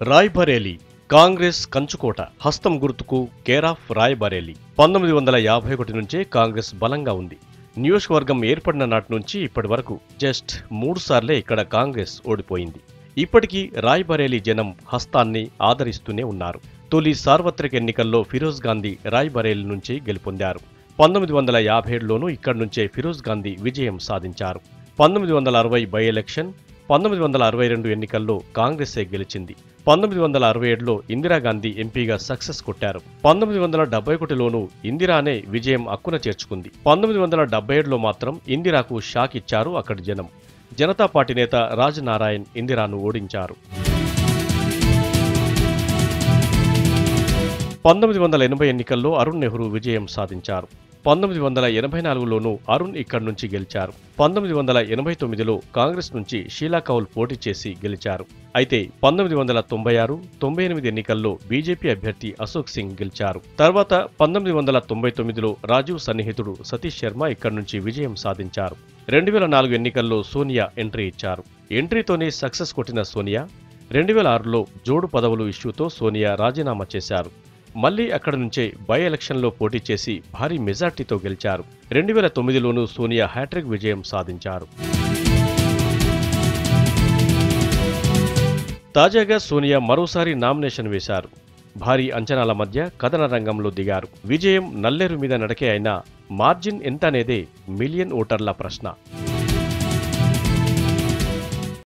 రాయ్బరేలీ కాంగ్రెస్ కంచుకోట. హస్తం గుర్తుకు కేరాఫ్ రాయ్బరేలీ. 1951 నుంచే కాంగ్రెస్ బలంగా ఉంది. నియోజకవర్గం ఏర్పడిన నాటి నుంచి ఇప్పటి వరకు జస్ట్ 3 సార్లే ఇక్కడ కాంగ్రెస్ ఓడిపోయింది. ఇప్పటికీ రాయ్బరేలీ జనం హస్తాన్ని ఆదరిస్తూనే ఉన్నారు. తొలి సార్వత్రిక ఎన్నికల్లో ఫిరోజ్ గాంధీ రాయ్బరేలీ నుంచి గెలుపొందారు. 1957లోనూ ఇక్కడి నుంచే ఫిరోజ్ గాంధీ విజయం సాధించారు. 1960 బై ఎలక్షన్, 1962 ఎన్నికల్లో కాంగ్రెసే గెలిచింది. 1967లో ఇందిరాగాంధీ ఎంపీగా సక్సెస్ కొట్టారు. 1971లోనూ ఇందిరానే విజయం అక్కున చేర్చుకుంది. 1977లో మాత్రం ఇందిరాకు షాక్ ఇచ్చారు అక్కడి జనం. జనతా పార్టీ నేత రాజ్ నారాయణ్ ఇందిరాను ఓడించారు. 1980 ఎన్నికల్లో అరుణ్ నెహ్రూ విజయం సాధించారు. 1984లోనూ అరుణ్ ఇక్కడి నుంచి గెలిచారు. 1989లో కాంగ్రెస్ నుంచి షీలా కౌల్ పోటీ చేసి గెలిచారు. అయితే 1996, 98 ఎన్నికల్లో బీజేపీ అభ్యర్థి అశోక్ సింగ్ గెలిచారు. తర్వాత 1999లో రాజీవ్ సన్నిహితుడు సతీష్ శర్మ ఇక్కడి నుంచి విజయం సాధించారు. 2004 ఎన్నికల్లో సోనియా ఎంట్రీ ఇచ్చారు. ఎంట్రీతోనే సక్సెస్ కొట్టిన సోనియా 2006లో జోడు పదవులు ఇష్యూతో సోనియా రాజీనామా చేశారు. మళ్లీ అక్కడి నుంచే బై ఎలక్షన్లో పోటీ చేసి భారీ మెజార్టీతో గెలిచారు. 2009లోనూ సోనియా హ్యాట్రిక్ విజయం సాధించారు. తాజాగా సోనియా మరోసారి నామినేషన్ వేశారు. భారీ అంచనాల మధ్య కథన రంగంలో దిగారు. విజయం నల్లేరు మీద నడకే అయినా మార్జిన్ ఎంత అనేదే మిలియన్ ఓటర్ల ప్రశ్న.